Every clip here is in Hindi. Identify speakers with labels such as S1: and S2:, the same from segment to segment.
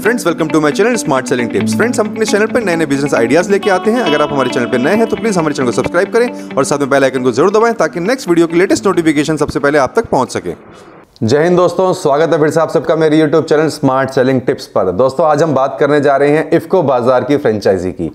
S1: Friends welcome to my channel smart selling tips. Friends हम अपने चैनल पर नए नए बिजनेस आइडियाज लेके आते हैं। अगर आप हमारे चैनल पर नए हैं तो प्लीज हमारे चैनल को सब्सक्राइब करें और साथ में बेल आइकन को जरूर दबाएं ताकि नेक्स्ट वीडियो की लेटेस्ट नोटिफिकेशन सबसे पहले आप तक पहुंच सके। जय हिंद दोस्तों, स्वागत है फिर से आप सबका मेरे YouTube channel smart selling tips पर। दोस्तों आज हम बात करने जा रहे हैं इफ्को बाजार की फ्रेंचाइजी की।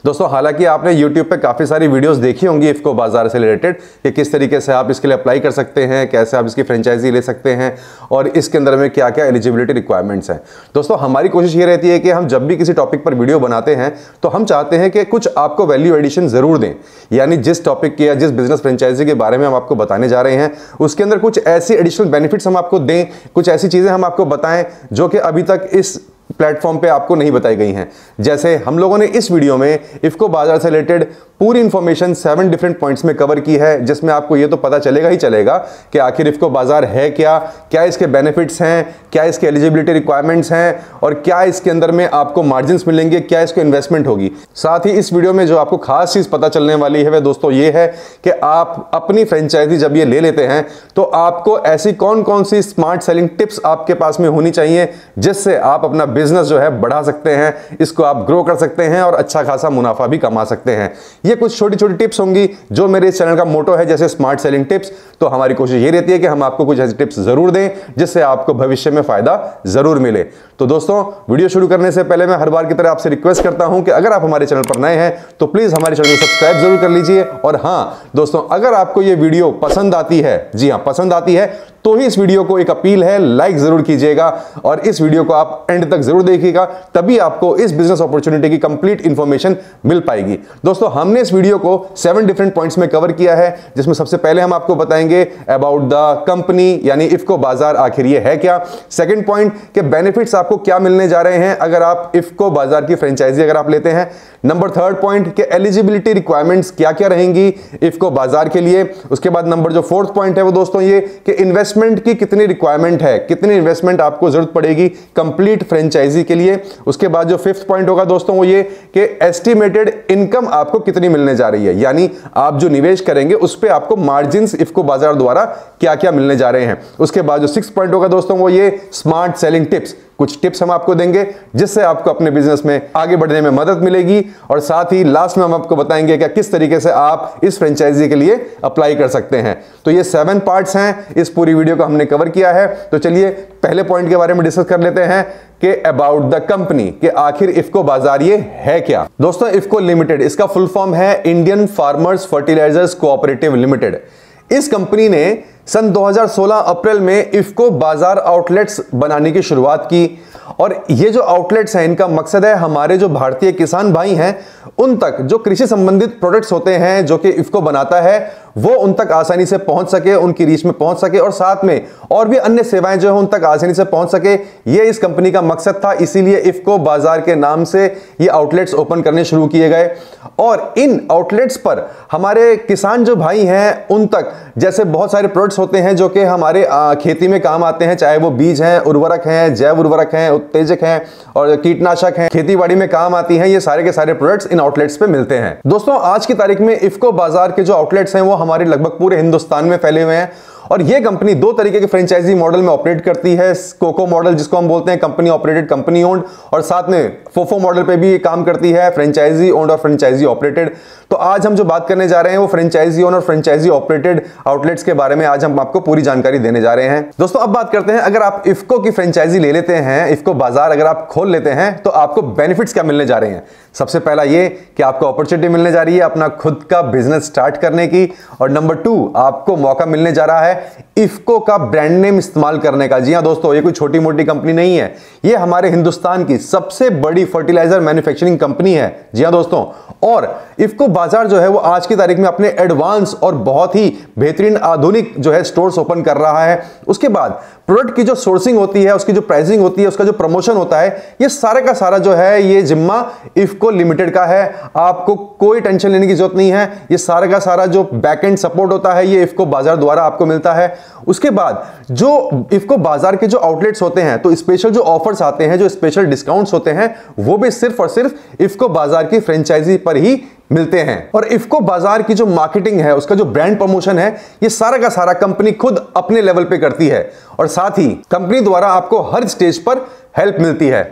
S1: दोस्तों हालांकि आपने YouTube पे काफ़ी सारी वीडियोस देखी होंगी इफ्को बाजार से रिलेटेड कि किस तरीके से आप इसके लिए अप्लाई कर सकते हैं, कैसे आप इसकी फ्रेंचाइजी ले सकते हैं और इसके अंदर में क्या क्या एलिजिबिलिटी रिक्वायरमेंट्स हैं। दोस्तों हमारी कोशिश ये रहती है कि हम जब भी किसी टॉपिक पर वीडियो बनाते हैं तो हम चाहते हैं कि कुछ आपको वैल्यू एडिशन ज़रूर दें, यानी जिस टॉपिक के या जिस बिजनेस फ्रेंचाइजी के बारे में हम आपको बताने जा रहे हैं उसके अंदर कुछ ऐसी एडिशनल बेनिफिट्स हम आपको दें, कुछ ऐसी चीज़ें हम आपको बताएं जो कि अभी तक इस प्लेटफॉर्म पे आपको नहीं बताई गई हैं। जैसे हम लोगों ने इस वीडियो में इफ्को बाजार से रिलेटेड पूरी इंफॉर्मेशन 7 डिफरेंट पॉइंट्स में कवर की है, जिसमें आपको ये तो पता चलेगा ही चलेगा कि आखिर इफ्को बाजार है क्या, क्या इसके बेनिफिट्स हैं, क्या इसके एलिजिबिलिटी रिक्वायरमेंट्स हैं और क्या इसके अंदर में आपको मार्जिन्स मिलेंगे, क्या इसको इन्वेस्टमेंट होगी। साथ ही इस वीडियो में जो आपको खास चीज पता चलने वाली है वह दोस्तों ये है कि आप अपनी फ्रेंचाइजी जब ये ले लेते हैं तो आपको ऐसी कौन कौन सी स्मार्ट सेलिंग टिप्स आपके पास में होनी चाहिए जिससे आप अपना बिजनेस जो है बढ़ा सकते हैं, इसको आप ग्रो कर सकते हैं और अच्छा खासा मुनाफा भी कमा सकते हैं। ये कुछ छोटी छोटी टिप्स होंगी जो मेरे इस चैनल का मोटो है, जैसे स्मार्ट सेलिंग टिप्स। तो हमारी कोशिश ये रहती है कि हम आपको कुछ ऐसी टिप्स जरूर दें जिससे आपको भविष्य में फायदा जरूर मिले। तो दोस्तों वीडियो शुरू करने से पहले मैं हर बार की तरह आपसे रिक्वेस्ट करता हूं कि अगर आप हमारे चैनल पर नए हैं तो प्लीज हमारे चैनल को सब्सक्राइब जरूर कर लीजिए। और हाँ दोस्तों, अगर आपको ये वीडियो पसंद आती है, जी हाँ पसंद आती है, तो ही इस वीडियो को एक अपील है, लाइक जरूर कीजिएगा और इस वीडियो को आप एंड तक जरूर देखिएगा, तभी आपको इस बिजनेस अपॉर्चुनिटी की कंप्लीट इंफॉर्मेशन मिल पाएगी। दोस्तों हमने इस वीडियो को 7 डिफरेंट पॉइंट्स में कवर किया है, जिसमें सबसे पहले हम आपको बताएंगे अबाउट द कंपनी, यानी इफ्को बाजार आखिर ये है क्या। सेकंड पॉइंट के बेनिफिट्स आपको क्या मिलने जा रहे हैं अगर आप इफ्को बाजार की फ्रेंचाइजी अगर आप लेते हैं। नंबर थर्ड पॉइंट के एलिजिबिलिटी रिक्वायरमेंट्स क्या क्या रहेंगी इफ्को बाजार के लिए। उसके बाद नंबर जो फोर्थ पॉइंट है वो दोस्तों ये कि इन्वेस्टमेंट की कितनी रिक्वायरमेंट है, कितनी इन्वेस्टमेंट आपको जरूरत पड़ेगी कंप्लीट फ्रेंचाइजी के लिए। उसके बाद जो फिफ्थ पॉइंट होगा दोस्तों वो ये कि एस्टिमेटेड इनकम आपको कितनी मिलने जा रही है, यानी आप जो निवेश करेंगे उस पे आपको मार्जिन्स इफ्को बाजार द्वारा क्या क्या मिलने जा रहे हैं। उसके बाद जो सिक्स पॉइंट होगा दोस्तों वो ये स्मार्ट सेलिंग टिप्स, कुछ टिप्स हम आपको देंगे जिससे आपको अपने बिजनेस में आगे बढ़ने में मदद मिलेगी। और साथ ही लास्ट में हम आपको बताएंगे कि किस तरीके से आप इस फ्रेंचाइजी के लिए अप्लाई कर सकते हैं। तो ये 7 पार्ट्स हैं, इस पूरी वीडियो को हमने कवर किया है। तो चलिए पहले पॉइंट के बारे में डिस्कस कर लेते हैं कि अबाउट द कंपनी, कि आखिर इफ्को बाजार ये है क्या। दोस्तों इफ्को लिमिटेड, इसका फुल फॉर्म है Indian farmers fertilisers cooperative limited. इस कंपनी ने सन 2016 अप्रैल में इफ्को बाजार आउटलेट्स बनाने की शुरुआत की और ये जो आउटलेट्स हैं इनका मकसद है हमारे जो भारतीय किसान भाई हैं उन तक जो कृषि संबंधित प्रोडक्ट्स होते हैं जो कि इफ्को बनाता है वो उन तक आसानी से पहुंच सके, उनकी रीच में पहुंच सके और साथ में और भी अन्य सेवाएं जो है उन तक आसानी से पहुंच सके। ये इस कंपनी का मकसद था, इसीलिए इफ्को बाजार के नाम से ये आउटलेट्स ओपन करने शुरू किए गए। और इन आउटलेट्स पर हमारे किसान जो भाई हैं उन तक जैसे बहुत सारे प्रोडक्ट्स होते हैं जो कि हमारे खेती में काम आते हैं, चाहे वो बीज हैं, उर्वरक हैं, जैव उर्वरक हैं, उत्तेजक हैं और कीटनाशक हैं, खेतीबाड़ी में काम आती हैं, ये सारे के सारे प्रोडक्ट्स इन आउटलेट्स पे मिलते हैं। दोस्तों आज की तारीख में इफ्को बाजार के जो आउटलेट्स हैं वो हमारे लगभग पूरे हिंदुस्तान में फैले हुए हैं और ये कंपनी 2 तरीके के फ्रेंचाइजी मॉडल में ऑपरेट करती है। कोको मॉडल जिसको हम बोलते हैं कंपनी ऑपरेटेड कंपनी ओन्ड, और साथ में फोफो मॉडल पे भी काम करती है, फ्रेंचाइजी ओन्ड और फ्रेंचाइजी ऑपरेटेड। तो आज हम जो बात करने जा रहे हैं वो फ्रेंचाइजी ओन्ड और फ्रेंचाइजी ऑपरेटेड आउटलेट्स के बारे में आज हम आपको पूरी जानकारी देने जा रहे हैं। दोस्तों अब बात करते हैं, अगर आप इफ्को की फ्रेंचाइजी ले लेते हैं, इफ्को बाजार अगर आप खोल लेते हैं तो आपको बेनिफिट्स क्या मिलने जा रहे हैं। सबसे पहला ये कि आपको अपॉर्चुनिटी मिलने जा रही है अपना खुद का बिजनेस स्टार्ट करने की, और नंबर 2 आपको मौका मिलने जा रहा है इफ्को का ब्रांड नेम इस्तेमाल करने का। जी हां दोस्तों, ये कोई छोटी मोटी कंपनी नहीं है, ये हमारे हिंदुस्तान की सबसे बड़ी फर्टिलाइजर मैन्युफैक्चरिंग कंपनी है। जी हां दोस्तों, और इफ्को बाजार जो है वो आज की तारीख में अपने एडवांस और बहुत ही बेहतरीन आधुनिक जो है स्टोर्स ओपन कर रहा है। उसके बाद प्रोडक्ट की जो सोर्सिंग होती है, उसकी जो प्राइसिंग होती है, उसका जो प्रमोशन होता है, ये सारा का सारा जो है ये जिम्मा इफ्को लिमिटेड का है। आपको कोई टेंशन लेने की जरूरत नहीं है, ये सारा का सारा जो बैकएंड सपोर्ट होता है ये इफ्को बाजार द्वारा आपको मिलता है। उसके बाद जो इफ्को बाजार के जो आउटलेट्स होते हैं तो स्पेशल जो ऑफर्स आते हैं, जो स्पेशल डिस्काउंट्स होते हैं, वो भी सिर्फ और सिर्फ इफ्को बाजार की फ्रेंचाइजी पर ही मिलते हैं। और इफ्को बाजार की जो मार्केटिंग है, उसका जो ब्रांड प्रमोशन है, ये सारा का सारा कंपनी खुद अपने लेवल पे करती है और साथ ही कंपनी द्वारा आपको हर स्टेज पर हेल्प मिलती है।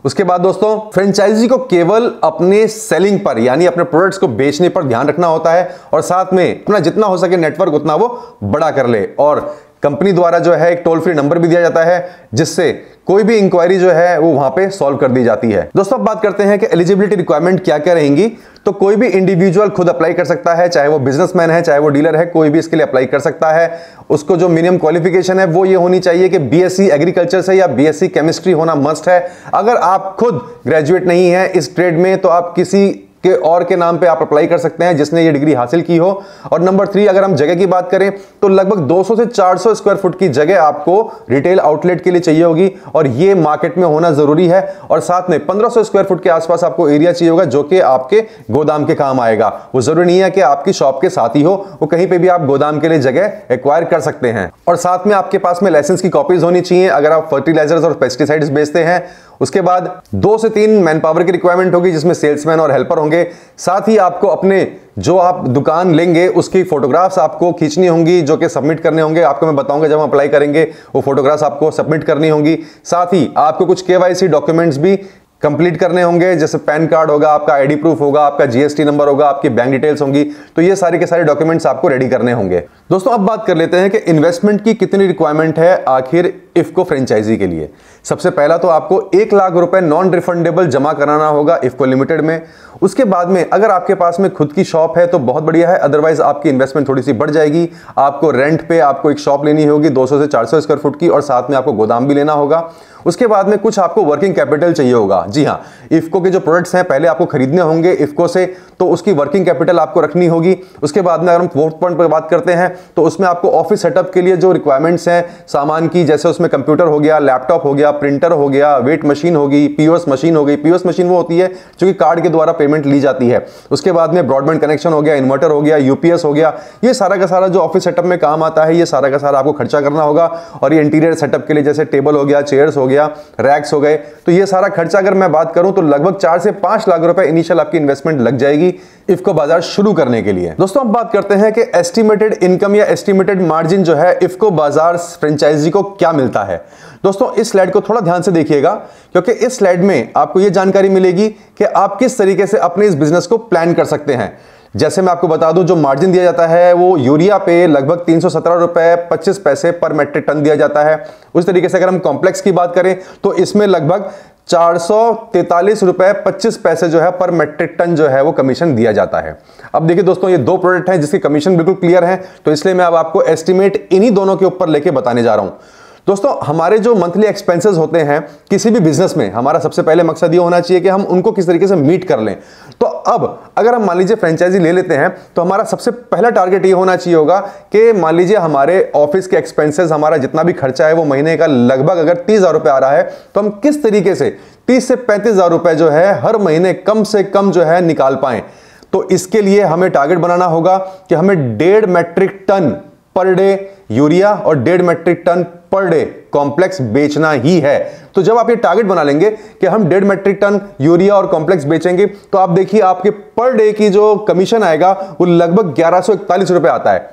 S1: उसके बाद दोस्तों फ्रेंचाइजी को केवल अपने सेलिंग पर यानी अपने प्रोडक्ट्स को बेचने पर ध्यान रखना होता है और साथ में अपना जितना हो सके नेटवर्क उतना वो बड़ा कर ले। और कंपनी द्वारा जो है एक टोल फ्री नंबर भी दिया जाता है जिससे कोई भी इंक्वायरी जो है वो वहां पे सॉल्व कर दी जाती है। दोस्तों अब बात करते हैं कि एलिजिबिलिटी रिक्वायरमेंट क्या क्या रहेंगी। तो कोई भी इंडिविजुअल खुद अप्लाई कर सकता है, चाहे वो बिजनेसमैन है चाहे वो डीलर है, कोई भी इसके लिए अप्लाई कर सकता है। उसको जो मिनिमम क्वालिफिकेशन है वो ये होनी चाहिए कि बीएससी एग्रीकल्चर से या बीएससी केमिस्ट्री होना मस्ट है। अगर आप खुद ग्रेजुएट नहीं है इस ट्रेड में तो आप किसी के और के नाम पे आप अप्लाई कर सकते हैं जिसने ये डिग्री हासिल की हो। और नंबर 3, अगर हम जगह की बात करें तो लगभग 200 से 400 स्क्वायर फुट की जगह आपको रिटेल आउटलेट के लिए चाहिए होगी और ये मार्केट में होना जरूरी है। और साथ में 1500 स्क्वायर फुट के आसपास आपको एरिया चाहिए होगा जो कि आपके गोदाम के काम आएगा। वो जरूरी नहीं है कि आपकी शॉप के साथ ही हो, वो कहीं पे भी आप गोदाम के लिए जगह एक्वायर कर सकते हैं। और साथ में आपके पास में लाइसेंस की कॉपीज होनी चाहिए अगर आप फर्टिलाइजर्स और पेस्टिसाइड्स बेचते हैं। उसके बाद 2 से 3 मैन पावर की रिक्वायरमेंट होगी जिसमें सेल्समैन और हेल्पर होंगे। साथ ही आपको अपने जो आप दुकान लेंगे उसकी फोटोग्राफ्स आपको खींचनी होंगी जो कि सबमिट करने होंगे। आपको मैं बताऊंगा जब हम अप्लाई करेंगे वो फोटोग्राफ्स आपको सबमिट करनी होंगी। साथ ही आपको कुछ केवाईसी डॉक्यूमेंट्स भी कंप्लीट करने होंगे जैसे पैन कार्ड होगा, आपका आईडी प्रूफ होगा, आपका जीएसटी नंबर होगा, आपकी बैंक डिटेल्स होंगी। तो ये सारे के सारे डॉक्यूमेंट्स आपको रेडी करने होंगे। दोस्तों अब बात कर लेते हैं कि इन्वेस्टमेंट की कितनी रिक्वायरमेंट है आखिर इफ्को फ्रेंचाइजी के लिए। सबसे पहला तो आपको 1 लाख रुपए नॉन रिफंडेबल जमा कराना होगा इफ्को लिमिटेड में। उसके बाद में अगर आपके पास में खुद की शॉप है तो बहुत बढ़िया है, अदरवाइज आपकी इन्वेस्टमेंट थोड़ी सी बढ़ जाएगी। आपको रेंट पे आपको एक शॉप लेनी होगी 200 से 400 स्क्वायर फुट की और साथ में आपको गोदाम भी लेना होगा। उसके बाद में कुछ आपको वर्किंग कैपिटल चाहिए होगा। जी हाँ, इफ्को के जो प्रोडक्ट्स हैं पहले आपको खरीदने होंगे इफ्को से, तो उसकी वर्किंग कैपिटल आपको रखनी होगी। उसके बाद में अगर हम 4th पॉइंट पर बात करते हैं तो उसमें आपको ऑफिस सेटअप के लिए जो रिक्वायरमेंट्स हैं सामान की, जैसे उसमें कंप्यूटर हो गया, लैपटॉप हो गया, प्रिंटर हो गया, वेट मशीन होगी, पीओएस मशीन हो गई। पीओएस मशीन वो होती है जो कि कार्ड के द्वारा पेमेंट ली जाती है। उसके बाद में ब्रॉडबैंड कनेक्शन हो गया, इन्वर्टर हो गया, यूपीएस हो गया। ये सारा का सारा जो ऑफिस सेटअप में काम आता है ये सारा का सारा आपको खर्चा करना होगा। और ये इंटीरियर सेटअप के लिए जैसे टेबल हो गया, चेयर्स हो गया, रैक्स हो गए, तो ये सारा खर्चा अगर मैं बात करूं तो लगभग 4 से 5 लाख रुपए इनिशियल आपकी इन्वेस्टमेंट लग जाएगी इफ्को बाजार शुरू करने के लिए। दोस्तों अब बात करते हैं कि एस्टिमेटेड इनकम या एस्टिमेटेड मार्जिन जो है इफ्को बाजार फ्रेंचाइजी को क्या मिलता है। दोस्तों इस स्लाइड को थोड़ा ध्यान से देखिएगा क्योंकि इस स्लाइड में आपको यह जानकारी मिलेगी कि आप किस तरीके से अपने इस बिजनेस को प्लान कर सकते हैं। जैसे मैं आपको बता दूं जो मार्जिन दिया जाता है वो यूरिया पे लगभग 317 रुपए 25 पैसे पर मेट्रिक टन दिया जाता है। उस तरीके से अगर हम कॉम्प्लेक्स की बात करें तो इसमें लगभग 443 रुपए 25 पैसे जो है पर मेट्रिक टन जो है वो कमीशन दिया जाता है। अब देखिए दोस्तों ये 2 प्रोडक्ट हैं जिसकी कमीशन बिल्कुल क्लियर है, तो इसलिए मैं अब आपको एस्टिमेट इन्हीं दोनों के ऊपर लेके बताने जा रहा हूं। दोस्तों हमारे जो मंथली एक्सपेंसेस होते हैं किसी भी बिजनेस में, हमारा सबसे पहले मकसद ये होना चाहिए कि हम उनको किस तरीके से मीट कर लें। तो अब अगर हम मान लीजिए फ्रेंचाइजी ले लेते हैं तो हमारा सबसे पहला टारगेट ये होना चाहिए होगा कि मान लीजिए हमारे ऑफिस के एक्सपेंसेस, हमारा जितना भी खर्चा है वो महीने का लगभग अगर 30,000 रुपए आ रहा है तो हम किस तरीके से 30 से 35,000 रुपए जो है हर महीने कम से कम जो है निकाल पाएं। तो इसके लिए हमें टारगेट बनाना होगा कि हमें 1.5 metric ton per day urea और 1.5 metric ton per day complex बेचना ही है। तो जब आप ये टारगेट बना लेंगे कि हम 1.5 मैट्रिक टन यूरिया और कॉम्प्लेक्स बेचेंगे तो आप देखिए आपके पर डे की जो कमीशन आएगा वो लगभग 1141 रुपए आता है।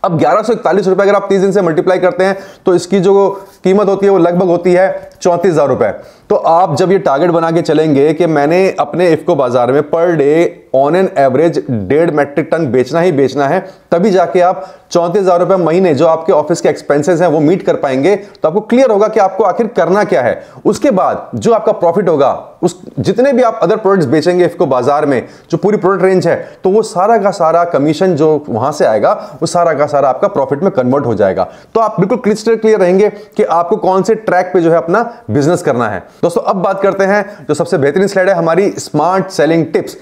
S1: अब 1141 रुपए अगर आप 30 दिन से मल्टीप्लाई करते हैं तो इसकी जो कीमत होती है वो लगभग होती है 34,000 रुपए। तो आप जब ये टारगेट बना के चलेंगे कि मैंने अपने इफ्को बाजार में per day on an average 1.5 metric ton बेचना ही बेचना है, तभी जाके आप 34,000 रुपए महीने जो आपके ऑफिस के एक्सपेंसेस हैं वो मीट कर पाएंगे। तो आपको क्लियर होगा कि आपको आखिर करना क्या है। उसके बाद जो आपका प्रॉफिट होगा, उस जितने भी आप अदर प्रोडक्ट्स बेचेंगे इफ्को बाजार में, जो पूरी प्रोडक्ट रेंज है, तो वो सारा का सारा कमीशन जो वहां से आएगा वो सारा का सारा आपका प्रॉफिट में कन्वर्ट हो जाएगा। तो आप बिल्कुल क्रिस्टल क्लियर रहेंगे कि आपको कौन से ट्रैक पे जो है अपना बिजनेस करना है। दोस्तों अब बात करते हैं जो सबसे बेहतरीन स्लाइड है हमारी स्मार्ट सेलिंग टिप्स।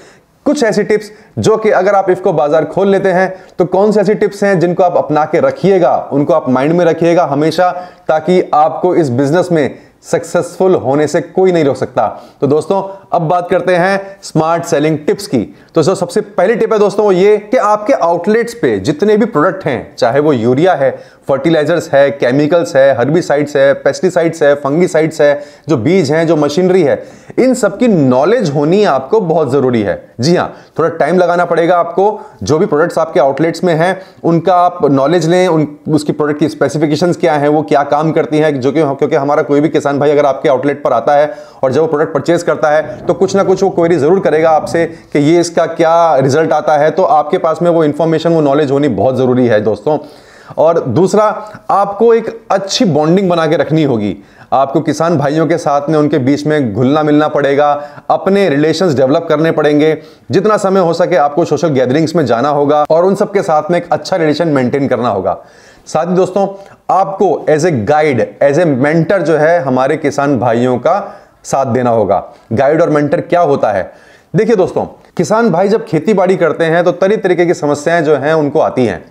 S1: कुछ ऐसी टिप्स जो कि अगर आप इफ्को बाजार खोल लेते हैं तो कौन सी ऐसी टिप्स हैं जिनको आप अपना के रखिएगा, उनको आप माइंड में रखिएगा हमेशा, ताकि आपको इस बिजनेस में सक्सेसफुल होने से कोई नहीं रोक सकता। तो दोस्तों अब बात करते हैं स्मार्ट सेलिंग टिप्स की। तो जो सबसे पहली टिप है दोस्तों वो ये कि आपके आउटलेट्स पे जितने भी प्रोडक्ट हैं, चाहे वो यूरिया है, फर्टिलाइजर्स है, केमिकल्स है, हर्बिसाइड्स है, पेस्टिसाइड्स है, फंगिसाइड्स है, जो बीज हैं, जो मशीनरी है, इन सब की नॉलेज होनी आपको बहुत जरूरी है। जी हाँ, थोड़ा टाइम लगाना पड़ेगा आपको। जो भी प्रोडक्ट्स आपके आउटलेट्स में हैं उनका आप नॉलेज लें, उसकी प्रोडक्ट की स्पेसिफिकेशंस क्या हैं, वो क्या काम करती हैं, जो कि क्योंकि हमारा कोई भी किसान किसान भाई अगर आपके आउटलेट पर आता है और जब वो प्रोडक्ट परचेज करता है तो कुछ ना कुछ वो क्वेरी जरूर करेगा आपसे कि ये इसका क्या रिजल्ट आता है। तो आपके पास में वो इंफॉर्मेशन, वो नॉलेज होनी बहुत जरूरी है दोस्तों। और दूसरा, आपको एक अच्छी बॉन्डिंग बना के रखनी होगी। आपको किसान भाइयों के साथ में उनके बीच में घुलना मिलना पड़ेगा, अपने रिलेशंस डेवलप करने पड़ेंगे। जितना समय हो सके आपको सोशल गैदरिंग्स में जाना होगा और उन सबके साथ में एक अच्छा रिलेशन मेंटेन करना होगा। साथ ही दोस्तों, आपको as a guide, as a mentor जो है हमारे किसान भाइयों का साथ देना होगा। गाइड और मेंटर क्या होता है? देखिए दोस्तों, किसान भाई जब खेती बाड़ी करते हैं तो तरह तरीके की समस्याएं जो हैं उनको आती हैं।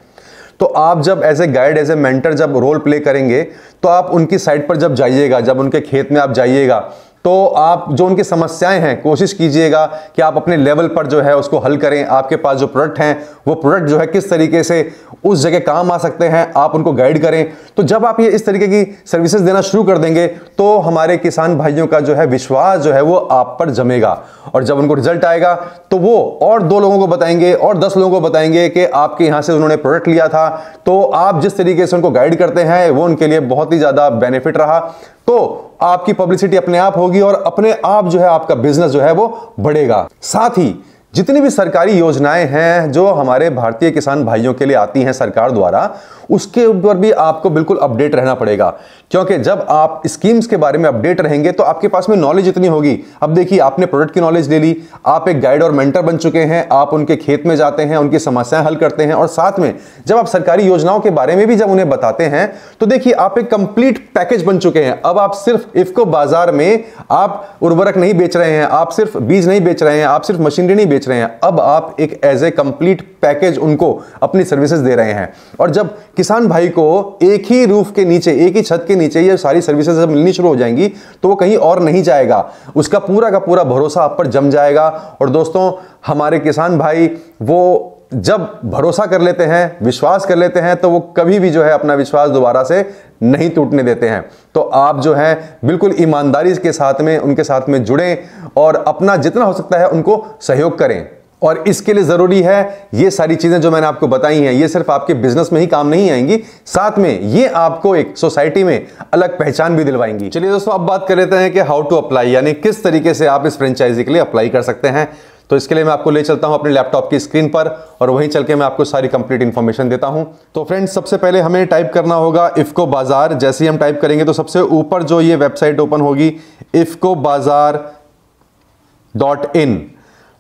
S1: तो आप जब as a guide, as a mentor जब रोल प्ले करेंगे तो आप उनकी साइड पर जब जाइएगा, जब उनके खेत में आप जाइएगा तो आप जो उनकी समस्याएं हैं कोशिश कीजिएगा कि आप अपने लेवल पर जो है उसको हल करें। आपके पास जो प्रोडक्ट हैं वो प्रोडक्ट जो है किस तरीके से उस जगह काम आ सकते हैं, आप उनको गाइड करें। तो जब आप ये इस तरीके की सर्विसेज देना शुरू कर देंगे तो हमारे किसान भाइयों का जो है विश्वास जो है वो आप पर जमेगा और जब उनको रिजल्ट आएगा तो वो और 2 लोगों को बताएंगे और 10 लोगों को बताएंगे कि आपके यहाँ से उन्होंने प्रोडक्ट लिया था। तो आप जिस तरीके से उनको गाइड करते हैं वो उनके लिए बहुत ही ज़्यादा बेनिफिट रहा। तो आपकी पब्लिसिटी अपने आप होगी और अपने आप जो है आपका बिजनेस जो है वो बढ़ेगा। साथ ही जितनी भी सरकारी योजनाएं हैं जो हमारे भारतीय किसान भाइयों के लिए आती हैं सरकार द्वारा, उसके ऊपर भी आपको बिल्कुल अपडेट रहना पड़ेगा। क्योंकि जब आप स्कीम्स के बारे में अपडेट रहेंगे तो आपके पास में नॉलेज इतनी होगी। अब देखिए, आपने प्रोडक्ट की नॉलेज ले ली, आप एक गाइड और मेंटर बन चुके हैं, आप उनके खेत में जाते हैं, उनकी समस्याएं हल करते हैं और साथ में जब आप सरकारी योजनाओं के बारे में भी जब उन्हें बताते हैं तो देखिए आप एक कंप्लीट पैकेज बन चुके हैं। अब आप सिर्फ इफ्को बाजार में आप उर्वरक नहीं बेच रहे हैं, आप सिर्फ बीज नहीं बेच रहे हैं, आप सिर्फ मशीनरी नहीं बेच रहे हैं, अब आप एक एज ए कंप्लीट पैकेज उनको अपनी सर्विसेज दे रहे हैं। और जब किसान भाई को एक ही रूफ के नीचे, एक ही छत के नीचे ये सारी सर्विसेज जब मिलनी शुरू हो जाएंगी तो वो कहीं और नहीं जाएगा, उसका पूरा का पूरा भरोसा आप पर जम जाएगा। और दोस्तों, हमारे किसान भाई वो जब भरोसा कर लेते हैं, विश्वास कर लेते हैं तो वो कभी भी जो है अपना विश्वास दोबारा से नहीं टूटने देते हैं। तो आप जो है बिल्कुल ईमानदारी के साथ में उनके साथ में जुड़ें और अपना जितना हो सकता है उनको सहयोग करें। और इसके लिए जरूरी है ये सारी चीजें जो मैंने आपको बताई हैं, ये सिर्फ आपके बिजनेस में ही काम नहीं आएंगी, साथ में ये आपको एक सोसाइटी में अलग पहचान भी दिलवाएंगी। चलिए दोस्तों, अब बात कर लेते हैं कि हाउ टू अप्लाई, यानी किस तरीके से आप इस फ्रेंचाइजी के लिए अप्लाई कर सकते हैं। तो इसके लिए मैं आपको ले चलता हूं अपने लैपटॉप की स्क्रीन पर और वहीं चल के मैं आपको सारी कंप्लीट इंफॉर्मेशन देता हूं। तो फ्रेंड्स, सबसे पहले हमें टाइप करना होगा इफ्को बाजार। जैसे ही हम टाइप करेंगे तो सबसे ऊपर जो ये वेबसाइट ओपन होगी ifcobazaar.in।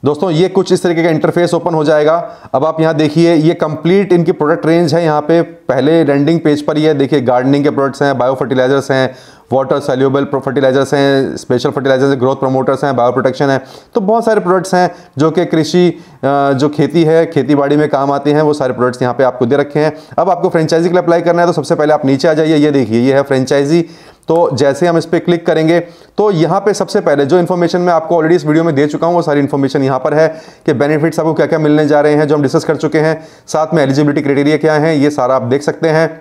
S1: दोस्तों, ये कुछ इस तरीके का इंटरफेस ओपन हो जाएगा। अब आप यहाँ देखिए, ये कंप्लीट इनकी प्रोडक्ट रेंज है। यहाँ पे पहले लैंडिंग पेज पर ये देखिए, गार्डनिंग के प्रोडक्ट्स हैं, बायो फर्टिलाइजर्स हैं, वाटर सॉल्युबल फर्टिलाइजर्स हैं, स्पेशल फर्टिलाइजर्स हैं, ग्रोथ प्रमोटर्स हैं, बायो प्रोटेक्शन है। तो बहुत सारे प्रोडक्ट्स हैं जो कि कृषि जो खेती है, खेती बाड़ी में काम आते हैं, वो सारे प्रोडक्ट्स यहाँ पे आपको दे रखे हैं। अब आपको फ्रेंचाइजी के लिए अप्लाई करना है तो सबसे पहले आप नीचे आ जाइए, ये देखिए ये है फ्रेंचाइजी। तो जैसे हम इस पर क्लिक करेंगे तो यहाँ पे सबसे पहले जो इन्फॉर्मेशन मैं आपको ऑलरेडी इस वीडियो में दे चुका हूँ वो सारी इन्फॉर्मेशन यहाँ पर है कि बेनिफिट्स आपको क्या क्या मिलने जा रहे हैं, जो हम डिस्कस कर चुके हैं। साथ में एलिजिबिलिटी क्राइटेरिया क्या है, ये सारा आप देख सकते हैं।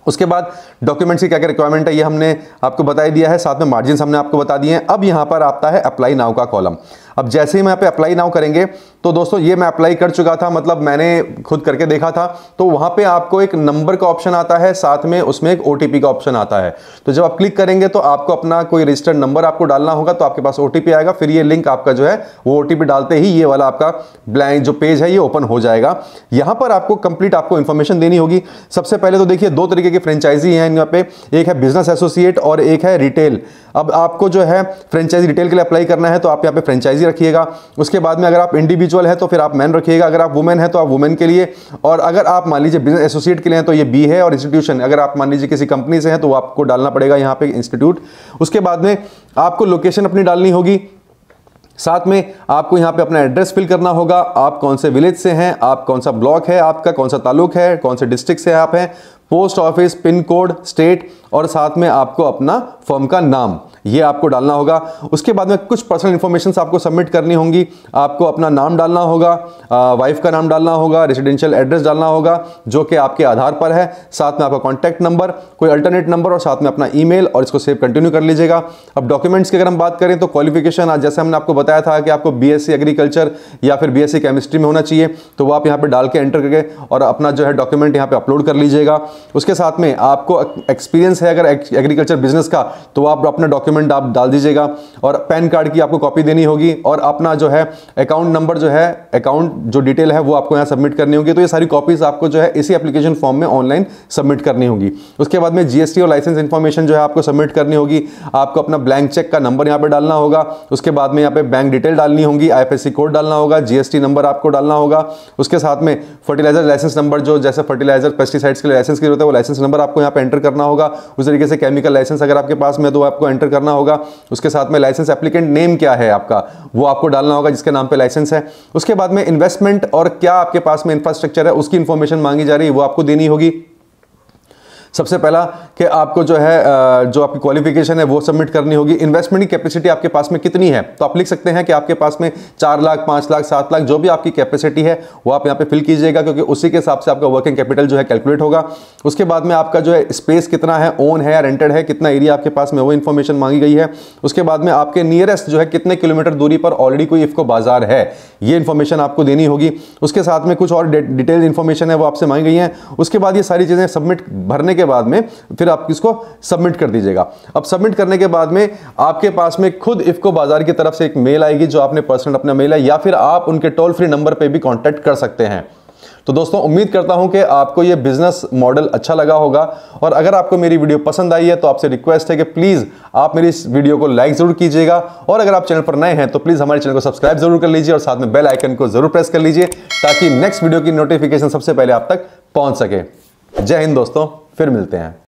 S1: उसके बाद डॉक्यूमेंट्स की क्या क्या रिक्वायरमेंट है ये हमने आपको बता दिया है, साथ में मार्जिन हमने आपको बता दिए हैं। अब यहाँ पर आता है अप्लाई नाउ का कॉलम। अब जैसे ही मैं यहाँ पे अप्लाई नाउ करेंगे तो दोस्तों ये मैं अप्लाई कर चुका था, मतलब मैंने खुद करके देखा था। तो वहाँ पे आपको एक नंबर का ऑप्शन आता है, साथ में उसमें एक OTP का ऑप्शन आता है। तो जब आप क्लिक करेंगे तो आपको अपना कोई रजिस्टर्ड नंबर आपको डालना होगा, तो आपके पास OTP आएगा। फिर ये लिंक आपका जो है वो OTP डालते ही ये वाला आपका ब्लैंक जो पेज है ये ओपन हो जाएगा। यहाँ पर आपको कंप्लीट आपको इन्फॉर्मेशन देनी होगी। सबसे पहले तो देखिए 2 तरीके की फ्रेंचाइजी हैं यहाँ पे, एक है बिजनेस एसोसिएट और एक है रिटेल। अब आपको जो है फ्रेंचाइजी रिटेल के लिए अप्लाई करना है तो आप यहाँ पे फ्रेंचाइजी रखिएगा। उसके बाद में अगर आप इंडिविजुअल है तो फिर आप मैन रखिएगा, अगर आप वुमेन है तो आप वुमेन के लिए, और अगर आप मान लीजिए बिजनेस एसोसिएट के लिए हैं तो ये बी है। और इंस्टीट्यूशन अगर आप मान लीजिए किसी कंपनी से हैं तो आपको डालना पड़ेगा यहाँ पे इंस्टीट्यूट। उसके बाद में आपको लोकेशन अपनी डालनी होगी, साथ में आपको यहाँ पे अपना एड्रेस फिल करना होगा, आप कौन से विलेज से हैं, आप कौन सा ब्लॉक है आपका, कौन सा तालुक है, कौन से डिस्ट्रिक्ट से आप हैं, post office, pin code, state, और साथ में आपको अपना फर्म का नाम ये आपको डालना होगा। उसके बाद में कुछ पर्सनल इंफॉर्मेशन आपको सबमिट करनी होंगी। आपको अपना नाम डालना होगा, वाइफ का नाम डालना होगा, रेजिडेंशियल एड्रेस डालना होगा जो कि आपके आधार पर है, साथ में आपका कॉन्टैक्ट नंबर, कोई अल्टरनेट नंबर और साथ में अपना ईमेल, और इसको सेव कंटिन्यू कर लीजिएगा। अब डॉक्यूमेंट्स की अगर हम बात करें तो क्वालिफिकेशन, आज जैसे हमने आपको बताया था कि आपको बीएससी एग्रीकल्चर या फिर बीएससी केमिस्ट्री में होना चाहिए, तो वो आप यहाँ पे डाल के एंटर करके और अपना जो है डॉक्यूमेंट यहाँ पे अपलोड कर लीजिएगा। उसके साथ में आपको एक्सपीरियंस है अगर एग्रीकल्चर बिजनेस का, तो आप अपना डॉक्यूमेंट आप डाल दीजिएगा, और पैन कार्ड की आपको कॉपी देनी होगी, और अपना जो है अकाउंट नंबर जो है, अकाउंट जो डिटेल है वो आपको यहाँ सबमिट करनी होगी। तो ये सारी कॉपीज आपको जो है इसी एप्लीकेशन फॉर्म में ऑनलाइन सबमिट करनी होगी। उसके बाद में जीएसटी और लाइसेंस इंफॉर्मेशन जो है आपको सबमिट करनी होगी। आपको अपना ब्लैंक चेक का नंबर यहाँ पे डालना होगा। उसके बाद में यहाँ पे बैंक डिटेल डालनी होगी, आईएफएससी कोड डालना होगा, जीएसटी नंबर आपको डालना होगा। उसके साथ में फर्टिलाइजर लाइसेंस नंबर, जो जैसे फर्टिलाइजर पेस्टिसाइड्स के लिए लाइसेंस की जरूरत है, वो लाइसेंस नंबर आपको यहाँ पे एंटर करना होगा। उस तरीके से केमिकल लाइसेंस अगर आपके पास में तो आपको एंटर करना होगा। उसके साथ में लाइसेंस एप्लीकेंट नेम क्या है आपका, वो आपको डालना होगा जिसके नाम पे लाइसेंस है। उसके बाद में इन्वेस्टमेंट और क्या आपके पास में इंफ्रास्ट्रक्चर है उसकी इंफॉर्मेशन मांगी जा रही है, वो आपको देनी होगी। सबसे पहला कि आपको जो है जो आपकी क्वालिफिकेशन है वो सबमिट करनी होगी। इन्वेस्टमेंट की कैपेसिटी आपके पास में कितनी है, तो आप लिख सकते हैं कि आपके पास में 4 लाख, 5 लाख, 7 लाख, जो भी आपकी कैपेसिटी है वो आप यहाँ पे फिल कीजिएगा, क्योंकि उसी के हिसाब से आपका वर्किंग कैपिटल जो है कैलकुलेट होगा। उसके बाद में आपका जो है स्पेस कितना है, ओन है या रेंटेड है, कितना एरिया आपके पास में, वो इन्फॉर्मेशन मांगी गई है। उसके बाद में आपके नियरेस्ट जो है कितने किलोमीटर दूरी पर ऑलरेडी कोई इफ्को बाजार है, ये इन्फॉर्मेशन आपको देनी होगी। उसके साथ में कुछ और डिटेल इन्फॉर्मेशन है वो आपसे मांगी गई है। उसके बाद ये सारी चीज़ें सबमिट भरने के बाद में फिर आप इसको सबमिट कर दीजिएगा। अब सबमिट करने के बाद में आपके पास में खुद इफ्को बाजार की तरफ से एक मेल आएगी, जो आपने पर्सनल अपना मेल है, या फिर आप उनके टोल फ्री नंबर पे भी कांटेक्ट कर सकते हैं। तो दोस्तों उम्मीद करता हूं कि आपको ये बिजनेस मॉडल अच्छा लगा होगा, और अगर आपको मेरी वीडियो पसंद आई है तो आपसे रिक्वेस्ट है कि प्लीज आप मेरी इस वीडियो को लाइक जरूर कीजिएगा, और अगर आप चैनल पर नए हैं तो प्लीज हमारे चैनल को सब्सक्राइब जरूर कर लीजिए और साथ में बेल आइकन को जरूर प्रेस कर लीजिए, ताकि नेक्स्ट वीडियो की नोटिफिकेशन सबसे पहले आप तक पहुंच सके। जय हिंद दोस्तों, फिर मिलते हैं।